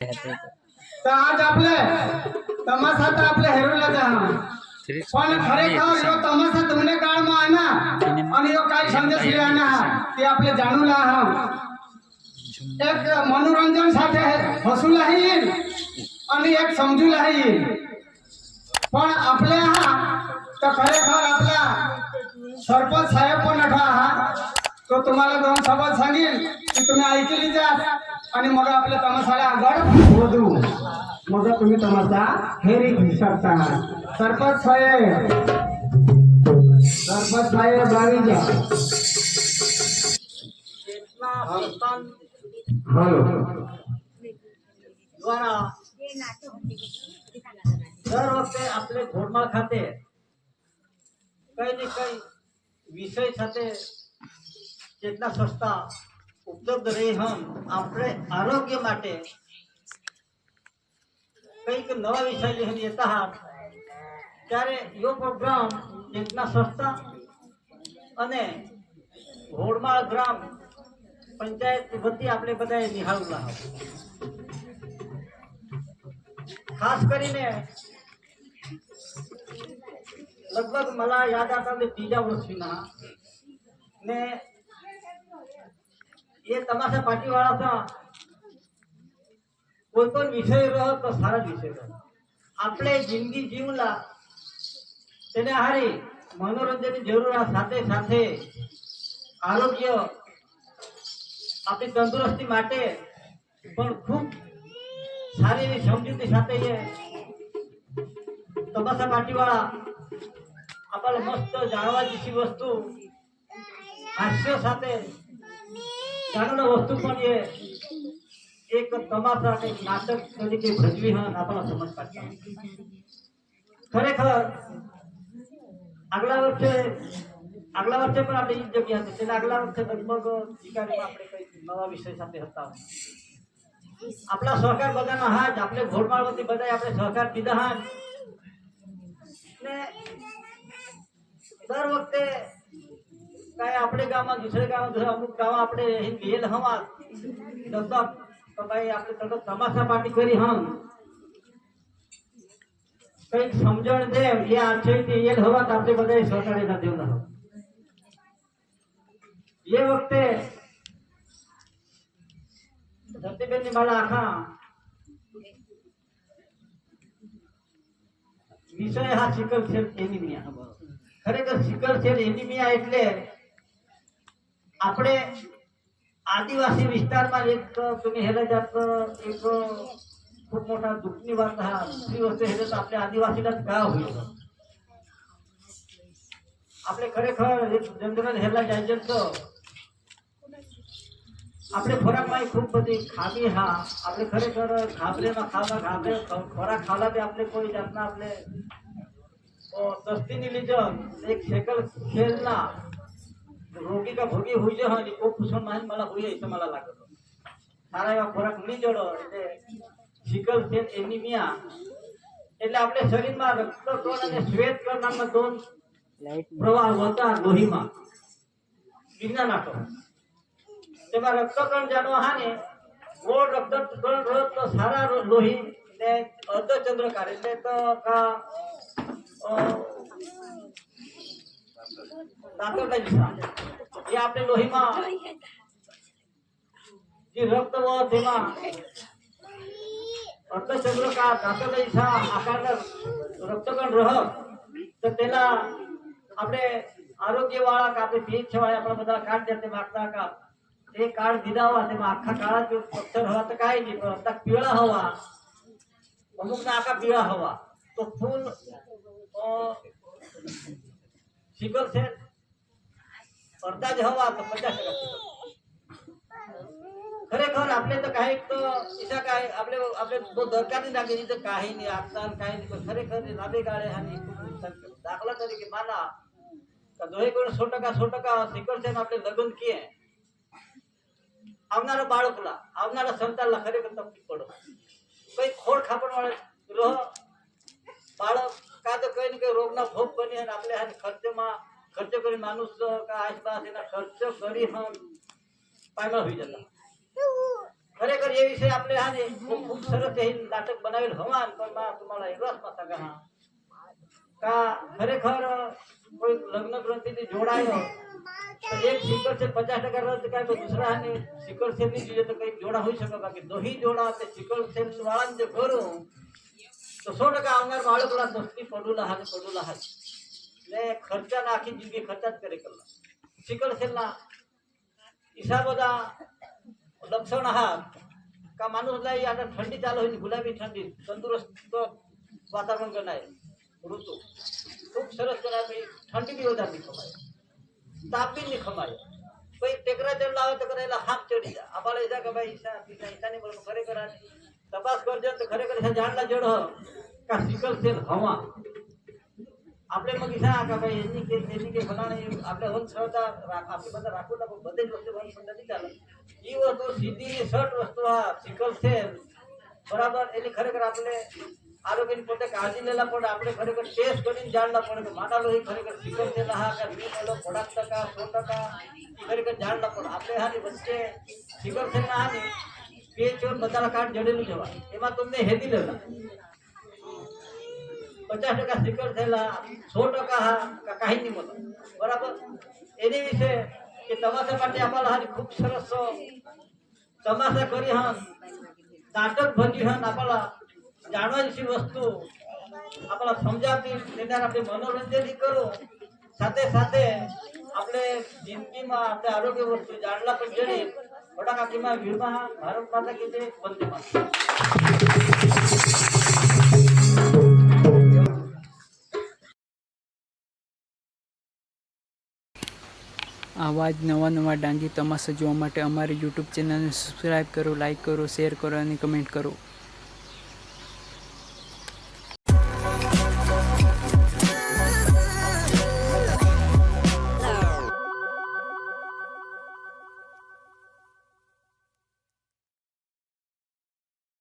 तर आज आपले तमाशा तर आपले हेरूला जा पण खरेखर यो तमाशा तुमने काळમાં આના અને યો કાઈ સંદેશ લે આના તે આપણે જાણું લા એક મનોરંજન સાથે હસુ લાહી અને એક સમજુ લાહી પણ આપણે તો ખરેખર આપલા सरपंच साहेब पण अठा तो तुम्हाला दोन शब्द सांगेल की तुम्ही ऐकली जा आणि मग आपल्या तमाशाला आगळ वधू मग तुम्ही तमाशा हेरी घेऊ शकता सरपंच साहेब बावी जा हेलो द्वारा दर वखते आपले घोडमाळ खाते कई ने कई विषय સાથે જેટલા સસ્તા ઉપલબ્ધ રહી હમ આપણે આરોગ્ય માટે કંઈક નવા વિષય લઈને येता आहात ત્યારે यो પ્રોગ્રામ જેટલા સસ્તા અને ઘોડમાળ ગ્રામ પંચાયત વતી આપણે બધાએ નિહાળવા ખાસ કરીને लगभग मला याद आता तीजा वर्षीना ने ये तमाशा पार्टी वाला था कोई पण विषय रहो तो सारा विषय रहो आपले जिंदगी जीवला तेने हारी मनोरंजन जरूर साथे साथे आरोग्य आपली तंदुरुस्ती माटे पण खूब सारी समजुती साथे ये तमाशा पार्टी वाला आपल्याला मस्त जाणवायची वस्तू हास्य साथे जाणवण वस्तू पण ये एक तमाशा एक नाटक तरीके भजवी हन आपल्याला समज पाडता खरेखर આગલા વર્ષે પણ આપણે ઈ જગ્યા હતી તેના આગલા વર્ષે લગભગ શિકારીમાં આપણે કઈ નવા વિષય સાથે હતા આપણા સહકાર બધાનો હાથ આપણે ઘોડમાળ વતી બધાએ આપણે સહકાર દીધા હાથ ને दर वखते काय आपले गावात दुसरे गावात अमुक गाव आपले गेल हवा दत्तक तो भाई आपले तक तमाशा पार्टी करी हम कई समझण दे ये आछे ते ये हवा आपले बधाय सहकार्य ना देऊ ना ये वखते धरतीबेन ની માળા આખા વિષય हा સિકલ સેલ એનિમિયા खरेखर सिकल सेल एनिमिया એટલે આપણે આદિવાસી વિસ્તારમાં એક तुम्ही હેલા જાત એક खूप मोठा दुखणी વાત हा दुसरी वस्तू हे तर आपल्या आदिवासीला काय होईल આપણે ખરેખર એક જંગલ હેલા જાય તો આપણે ખોરાકમાં खूप બધી ખામી હા આપણે ખરેખર ખાબરેમાં ખાબરે ખોરાક ખાલા તે આપણે કોઈ જાતના આપણે तस्ती लीजन एक सेकल खेलना रोगी का भोगी हुई जो हाँ को कुशल मान मला हुई ऐसे मला लागत सारा एवा खोराक मिली जड़ो એટલે સિકલ સેલ એનિમિયા એટલે આપણે શરીરમાં રક્તકણ અને શ્વેતકણ નામના दोन પ્રવાહ હોતા લોહીમાં વિજ્ઞાન આપો તેમાં રક્તકણ જાણો હાને ગોળ રક્તકણ રહે તો સારા લોહી ને અર્ધચંદ્રકાર એટલે તો કા ये आपले लोहीमा जी रक्त व तेमा अर्धचंद्रकार दातरचा आकारना रक्तकण रह तर त्याला आपले आरोग्यवाळा का आपले पीएच वाळा आपण बदला कार्ड देते मागता का ते कार्ड दिला हवा तेव्हा अख्खा काळा जो पत्थर हवा तर काय नाही पण आता पिवळा हवा अमुक ना आका पिवळा हवा तो फूल सिकल सेल अर्धा जे हवा तो 50% खरेखर आपले तर काही तो इसा काय आपले आपले तो दरकार नाही लागेल तर काही नाही आजकाल काही नाही खरेखर लांबे गाळे आणि दाखला तरीके माना का दोहे कोण 100% सिकल सेल आपले लग्न किए આવનારા બાળકલા આવનારા સંતાનला ખરેખર તકલીફ પડો કઈ ખોડ ખાપણ વાળે રહ બાળક का तो कहीं कहीं रोगना भोग बनी है आपले हाथ खर्च करी माणूस का आसपास खर्च करी हम पायमा हुई जाता खरेखर એ વિશે આપણે હા ને ખૂબ સરસ એ નાટક બનાવેલ હવાન પણ માં તમારા રસમાં સગા કા ખરેખર કોઈ લગ્ન ગ્રંથિથી જોડાયો તો એક સિકલ છે 50% રદ કાય તો દૂસરા ને સિકલ સેલ ની જોઈએ તો કઈ જોડા હોઈ શકે બાકી દોહી જોડા તે સિકલ સેલ વાળા જે કરો તો 100% આવનાર બાળકોના સસ્તી પડુલા હાથ ને ખર્ચા ના આખી જિંદગી ખર્ચા જ કરે કલા સિકલ સેલ ના હિસાબોદા લક્ષણ હા કા માણસ લઈ આ ઠંડી ચાલુ હોય ગુલાબી ઠંડી તંદુરસ્ત વાતાવરણ ગણાય ઋતુ ખૂબ સરસ ગણાય ભાઈ ઠંડી બી વધારે નહીં ખમાય તાપ બી નહીં ખમાય કોઈ ટેમ્પરેચર લાવે તો કરેલા હાથ ચડી જાય આપણે ઈજા કે ભાઈ ઈશાની બોલ ખરેખર તપાસ કરજો તો ખરેખર જાણલા જડ કા સિકલ સેલ હવા આપણે મગ ઈશા કે ભાઈ એની કે ફલાણે આપણે વંશતા આપણે બધા રાખવું તો બધે જ વસ્તુ વંશ નથી ચાલે ઈ વસ્તુ સીધી શર્ટ વસ્તુ આ સિકલ સેલ બરાબર એની ખરેખર આપણે આરોગ્યની પોતે કાળજી લેલા પડે આપણે ખરેખર ટેસ્ટ કરીને જાણલા પડે કે માના લોહી ખરેખર સિકલ સેલ હા કે 20% 100% ખરેખર જાણલા પડે આપણે હાની વચ્ચે સિકલ સેલ ના હાની પેચોર બતાલા કાર્ડ જડેલું જવા એમાં તમને હેદી લેલા 50% સિકલ થયેલા 100% હા કાંઈ નહીં મળે બરાબર એની વિશે કે તમાશા માટે આપણા હારી ખૂબ સરસ તમાશા કરી હા નાટક ભજી હા આપણા જાણવા જેવી વસ્તુ આપણા સમજાવતી તેના આપણે મનોરંજન કરો સાથે સાથે આપણે જિંદગીમાં આપણે આરોગ્ય વસ્તુ જાણલા પણ જડી મોટા કાકીમાં વીરમાં ભારત માતા કે જે વંદે માતરમ આવા જ નવા ડાંગી તમાશા જોવા માટે અમારી યુટ્યુબ ચેનલને સબસ્ક્રાઈબ કરો, લાઈક કરો, શેર કરો અને કમેન્ટ કરો.